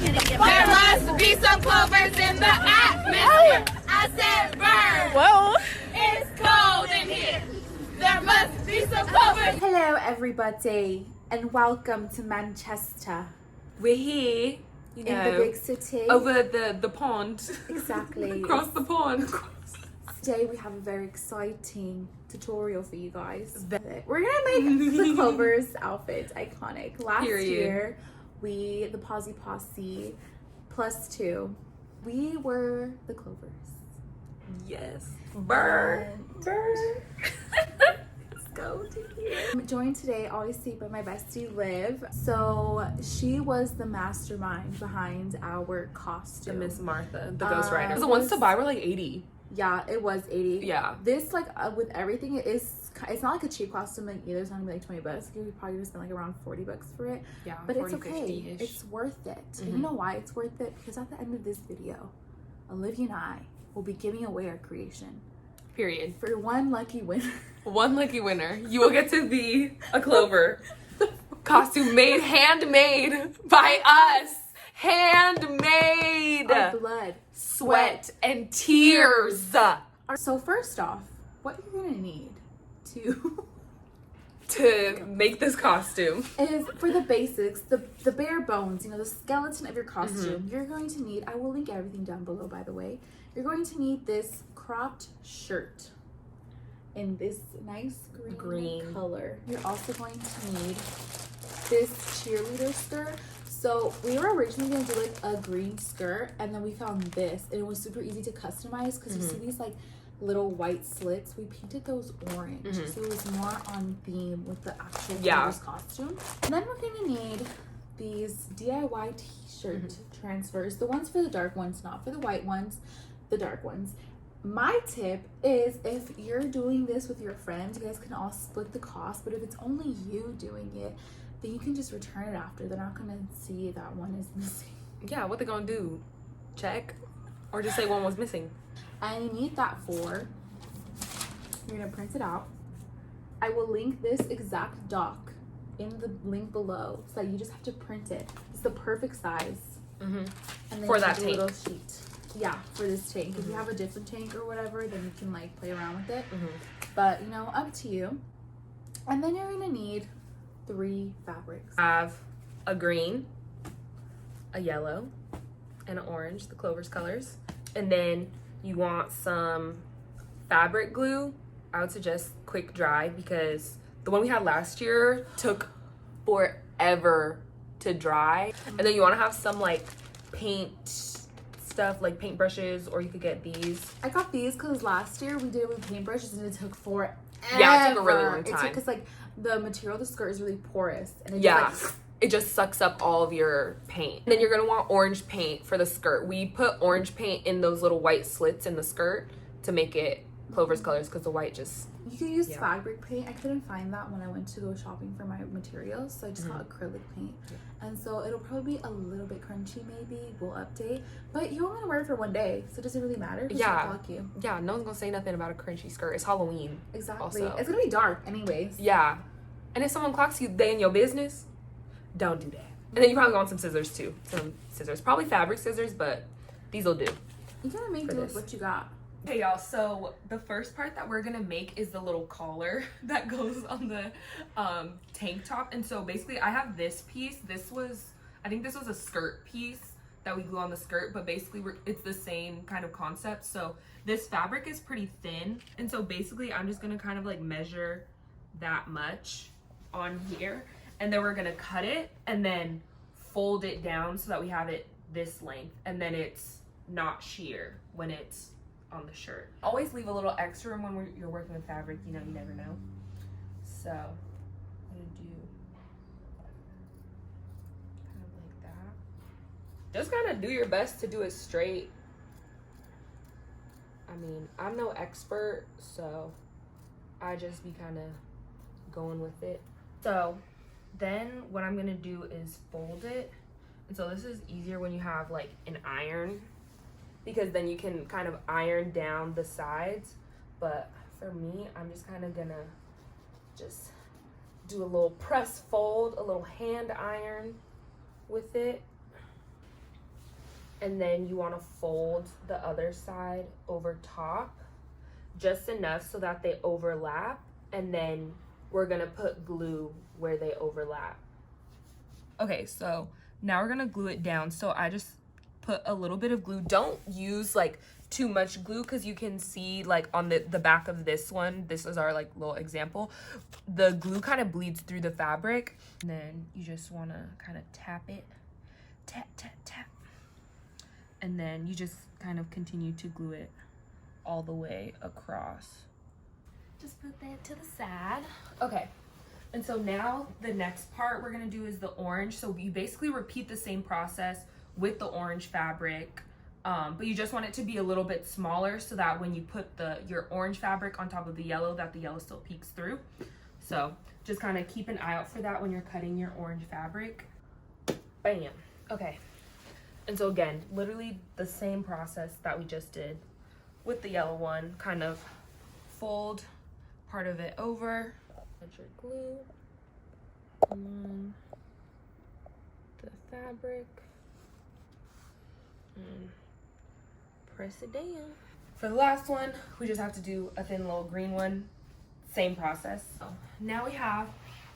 There must be some Clovers in the atmosphere. I said burn. Whoa. It's cold in here. There must be some Clovers. Hello everybody and welcome to Manchester. We're here, you know, in the big city. over the pond. Exactly. Across the pond. Today we have a very exciting tutorial for you guys. We're gonna make the Clovers outfit iconic. Last year, the Posse +2, we were the Clovers. Yes. Burn. Let's go to here. I'm joined today, obviously, by my bestie Liv. So she was the mastermind behind our costume. The Miss Martha, the Ghost Rider. The ones to buy were like 80. Yeah, it was 80. Yeah. This, like, with everything, it's not like a cheap costume like either. It's not gonna be like 20 bucks. You probably gonna spend like around 40 bucks for it. Yeah, but 40, it's okay. 50-ish. It's worth it. And you know why it's worth it? Because at the end of this video, Olivia and I will be giving away our creation. Period. For one lucky winner. One lucky winner. You will get to be a Clover costume handmade by us. Handmade. Our blood, Sweat and tears. So first off, what you're gonna need to make this costume is, for the basics, the bare bones, you know, the skeleton of your costume. You're going to need, I will link everything down below, by the way. You're going to need this cropped shirt in this nice green color. You're also going to need this cheerleader skirt. So we were originally going to do like a green skirt, and then we found this, and it was super easy to customize because you see these like little white slits. We painted those orange, so it was more on theme with the actual Clovers costume. And then we're gonna need these DIY t-shirt transfers, the ones for the dark ones, not for the white ones, the dark ones. My tip is, if you're doing this with your friends, you guys can all split the cost, but if it's only you doing it, then you can just return it after. They're not gonna see that one is missing. Yeah, what they gonna do? Check? Or just say one was missing? And you need that for, you're gonna print it out. I will link this exact doc in the link below, so that you just have to print it. It's the perfect size. And then For you that do a tank. little sheet. Yeah, for this tank. If you have a different tank or whatever, then you can like play around with it. But you know, up to you. And then you're gonna need 3 fabrics. Have a green, a yellow, and an orange, the Clover's colors. And then you want some fabric glue. I would suggest quick dry, because the one we had last year took forever to dry. And then you want to have some like paint stuff, like paint brushes, or you could get these. I got these because last year we did it with paintbrushes and it took forever. Yeah, it took a really long time. Because like the material of the skirt is really porous, and it just, like, it just sucks up all of your paint. And then you're gonna want orange paint for the skirt. We put orange paint in those little white slits in the skirt to make it Clover's colors, because the white just... You can use fabric paint. I couldn't find that when I went to go shopping for my materials, so I just got acrylic paint. And so it'll probably be a little bit crunchy, maybe. We'll update. But you're only gonna wear it for one day, so does it really matter? Yeah. Fuck you. Yeah, no one's gonna say nothing about a crunchy skirt. It's Halloween. Exactly. Also. It's gonna be dark anyways. Yeah. And if someone clocks you, they in your business, don't do that. And then you probably want some scissors too. Some scissors. Probably fabric scissors, but these will do. You gotta make do with what you got. Hey y'all, so the first part that we're gonna make is the little collar that goes on the tank top. And so basically I have this piece. I think this was a skirt piece that we glue on the skirt, but basically it's the same kind of concept. So this fabric is pretty thin, and so basically I'm just gonna kind of like measure that much on here, and then we're gonna cut it and then fold it down so that we have it this length, and then it's not sheer when it's on the shirt. Always leave a little extra room when you're working with fabric, you know, you never know. So I'm gonna do kind of like that. Just kind of do your best to do it straight. I mean, I'm no expert, so I just be kind of going with it. So then what I'm gonna do is fold it. And so this is easier when you have like an iron, because then you can kind of iron down the sides. But for me, I'm just kind of gonna just do a little press fold, a little hand iron with it. and then you want to fold the other side over top just enough so that they overlap, and then we're gonna put glue where they overlap. Okay, so now we're gonna glue it down. So I just put a little bit of glue. Don't use like too much glue, because you can see like on the back of this one, this is our like little example, the glue kind of bleeds through the fabric. And then you just want to kind of tap it, tap tap tap, and then you just kind of continue to glue it all the way across. Just put that to the side. Okay, and so now the next part we're gonna do is the orange. So you basically repeat the same process with the orange fabric, but you just want it to be a little bit smaller so that when you put your orange fabric on top of the yellow, that the yellow still peeks through. So just kind of keep an eye out for that when you're cutting your orange fabric. Bam. Okay, and so again, literally the same process that we just did with the yellow one. Kind of fold part of it over, put your glue on the fabric, and press it down. For the last one, we just have to do a thin little green one. Same process. So now we have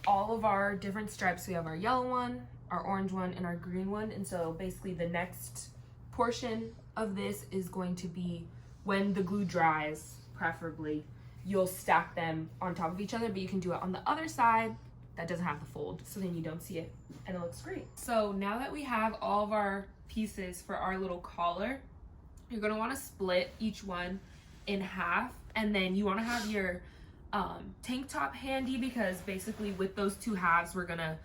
all of our different stripes. We have our yellow one, our orange one, and our green one. And so basically the next portion of this is going to be when the glue dries, preferably, you'll stack them on top of each other, but you can do it on the other side that doesn't have the fold, so then you don't see it and it looks great. So now that we have all of our pieces for our little collar, you're gonna wanna split each one in half, and then you wanna have your tank top handy, because basically with those two halves, we're gonna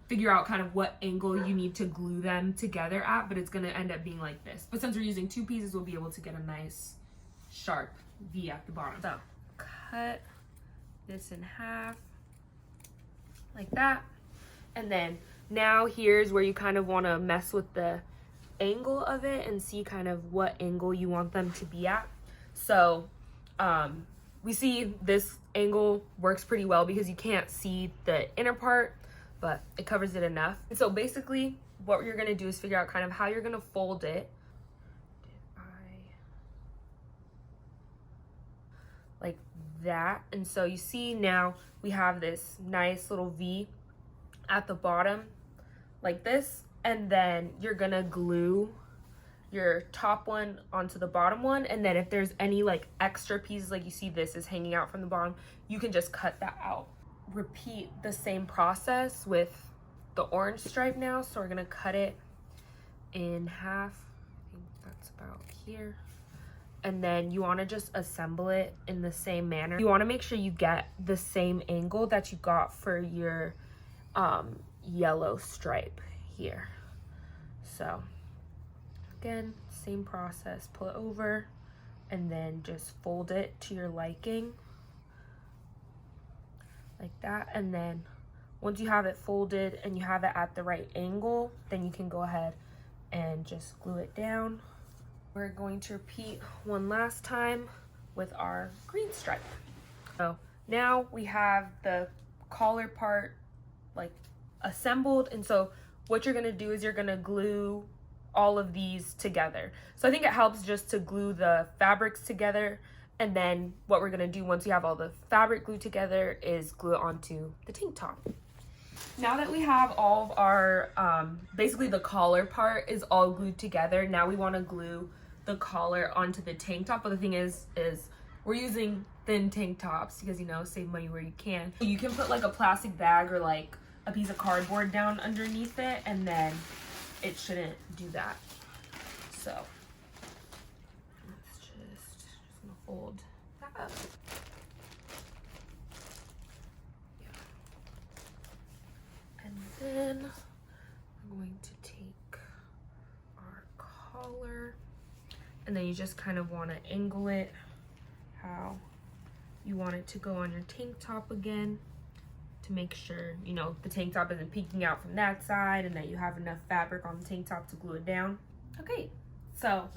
figure out kind of what angle you need to glue them together at, but it's gonna end up being like this. But since we're using two pieces, we'll be able to get a nice sharp V at the bottom. So cut this in half like that, and then now here's where you kind of want to mess with the angle of it and see kind of what angle you want them to be at. So we see this angle works pretty well because you can't see the inner part, but it covers it enough. And so basically what you're going to do is figure out kind of how you're going to fold it. Like that. And so you see now we have this nice little V at the bottom like this, and then you're gonna glue your top one onto the bottom one, and then if there's any like extra pieces, like you see this is hanging out from the bottom, you can just cut that out. Repeat the same process with the orange stripe now. So we're gonna cut it in half. I think that's about here. And then you want to just assemble it in the same manner. You want to make sure you get the same angle that you got for your yellow stripe here. So again, same process, pull it over and then just fold it to your liking like that. And then once you have it folded and you have it at the right angle, then you can go ahead and just glue it down. We're going to repeat one last time with our green stripe. So now we have the collar part like assembled, and so what you're gonna do is you're gonna glue all of these together. So I think it helps just to glue the fabrics together, and then what we're gonna do once you have all the fabric glued together is glue it onto the tank top. Now that we have all of our, basically the collar part is all glued together, now we wanna glue the collar onto the tank top. But the thing is we're using thin tank tops because, you know, save money where you can. You can put like a plastic bag or like a piece of cardboard down underneath it, and then it shouldn't do that. So let's just gonna fold that up. And then I'm going to take our collar, and then you just kind of want to angle it how you want it to go on your tank top again, to make sure, you know, the tank top isn't peeking out from that side and that you have enough fabric on the tank top to glue it down. Okay, so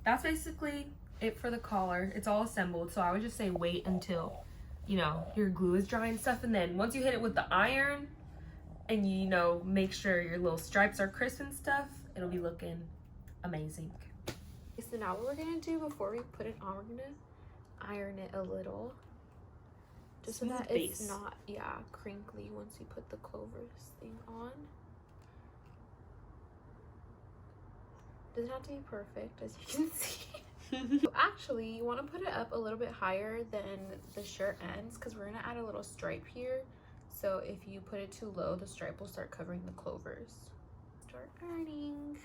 that's basically it for the collar. It's all assembled, so I would just say wait until, you know, your glue is dry and stuff, and then once you hit it with the iron and you know, make sure your little stripes are crisp and stuff, it'll be looking amazing. So now what we're gonna do before we put it on, we're gonna iron it a little. Just so that it's not, crinkly once we put the Clovers thing on. Doesn't have to be perfect, as you can see. Actually, you want to put it up a little bit higher than the shirt ends because we're going to add a little stripe here. So if you put it too low, the stripe will start covering the Clovers. Start ironing.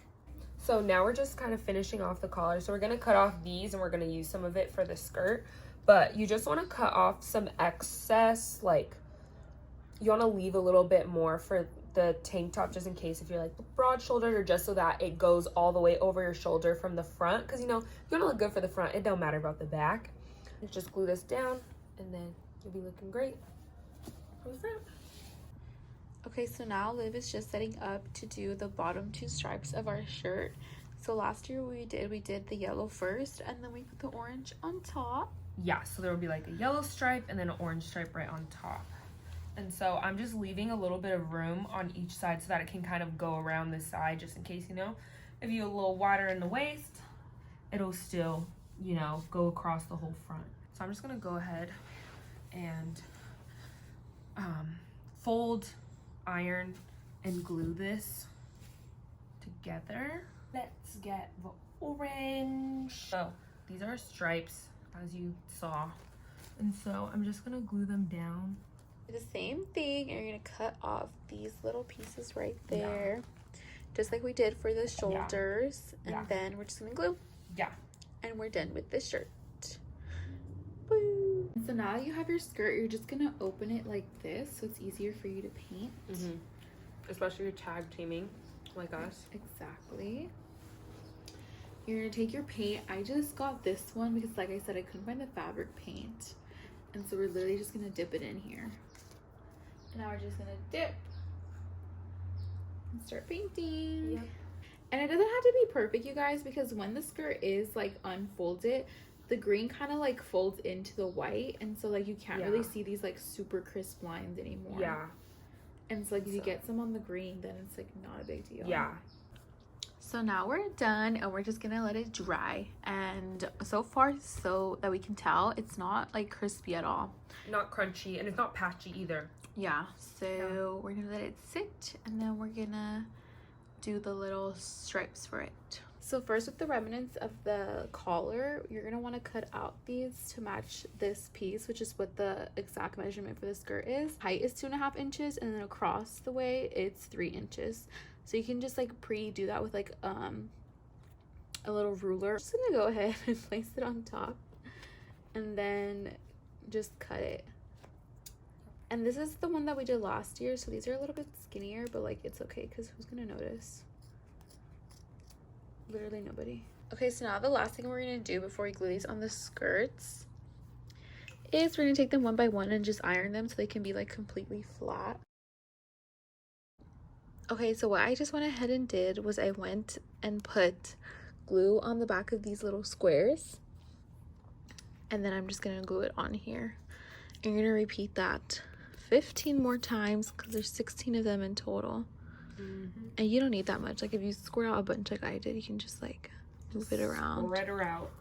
So now we're just kind of finishing off the collar. So we're going to cut off these and we're going to use some of it for the skirt. But you just want to cut off some excess, like you want to leave a little bit more for the tank top just in case if you're like broad shouldered, or just so that it goes all the way over your shoulder from the front, because you know you want to look good for the front, it don't matter about the back. You just glue this down and then you'll be looking great from the front. Okay, so now Liv is just setting up to do the bottom two stripes of our shirt. So last year we did the yellow first and then we put the orange on top. Yeah, so there will be like a yellow stripe and then an orange stripe right on top. And so I'm just leaving a little bit of room on each side so that it can kind of go around this side, just in case, you know, if you're a little wider in the waist, it'll still, you know, go across the whole front. So I'm just gonna go ahead and fold, iron, and glue this together. Let's get the orange. So these are stripes, as you saw. And so I'm just gonna glue them down. The same thing, and you're gonna cut off these little pieces right there, just like we did for the shoulders, and then we're just gonna glue. And we're done with the shirt. Woo. So now you have your skirt, you're just gonna open it like this so it's easier for you to paint. Especially your tag teaming like us. Exactly. You're gonna take your paint. I just got this one because, like I said, I couldn't find the fabric paint, and so we're literally just gonna dip it in here. Now we're just gonna dip and start painting. And it doesn't have to be perfect, you guys, because when the skirt is like unfolded, the green kind of like folds into the white, and so like you can't really see these like super crisp lines anymore. And so like if you get some on the green, then it's like not a big deal. So now we're done and we're just gonna let it dry, and so far so that we can tell it's not like crispy at all, not crunchy, and it's not patchy either. So we're gonna let it sit and then we're gonna do the little stripes for it. So first, with the remnants of the collar, you're gonna want to cut out these to match this piece, which is what the exact measurement for the skirt is. Height is 2.5 inches, and then across the way it's 3 inches. So you can just like pre-do that with like a little ruler. I'm just gonna go ahead and place it on top and then just cut it. And this is the one that we did last year, so these are a little bit skinnier, but like it's okay because who's gonna notice? Literally nobody. Okay, so now the last thing we're gonna do before we glue these on the skirts is we're gonna take them one by one and just iron them so they can be like completely flat. Okay, so what I just went ahead and did was I went and put glue on the back of these little squares, and then I'm just gonna glue it on here. And you're gonna repeat that 15 more times because there's 16 of them in total. And you don't need that much. Like if you squirt out a bunch like I did, you can just like move it around. Spread her out.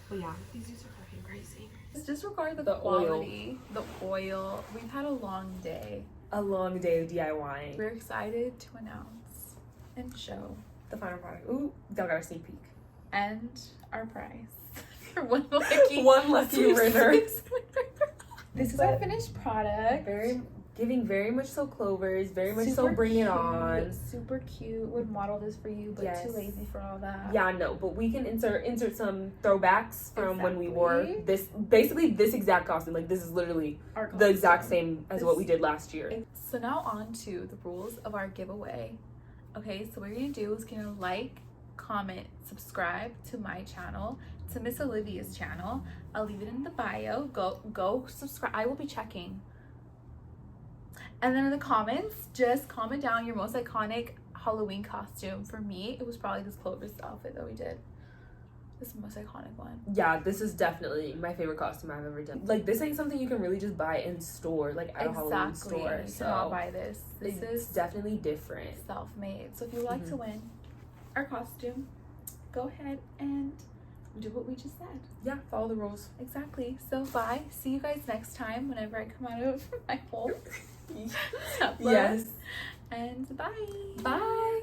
But yeah, these are fucking crazy. Disregard the quality, the oil. We've had a long day. A long day of DIYing. We're excited to announce and show The final product. Ooh, y'all got a sneak peek. and our prize for One lucky winner. This is our finished product. Giving very much so Clovers, very much so Super Bring It cute, basically super cute. Would model this for you, but too lazy for all that. Yeah, no, but we can insert some throwbacks from when we wore this, basically this exact costume. Like this is literally Our costume. the exact same as what we did last year. So now on to the rules of our giveaway. Okay, so what you're gonna do is gonna like, comment, subscribe to my channel, to Miss Olivia's channel. I'll leave it in the bio. Go subscribe. I will be checking. And then in the comments, just comment down your most iconic Halloween costume. For me, it was probably this Clovers outfit that we did. This is the most iconic one. Yeah, this is definitely my favorite costume I've ever done. Like, this ain't something you can really just buy in store, like at a Halloween store. You So cannot buy this. This it's is definitely different. self-made. So if you would like to win our costume, go ahead and do what we just said. Yeah, follow the rules. Exactly. So bye. See you guys next time whenever I come out of my hole. Yes. And bye. Bye.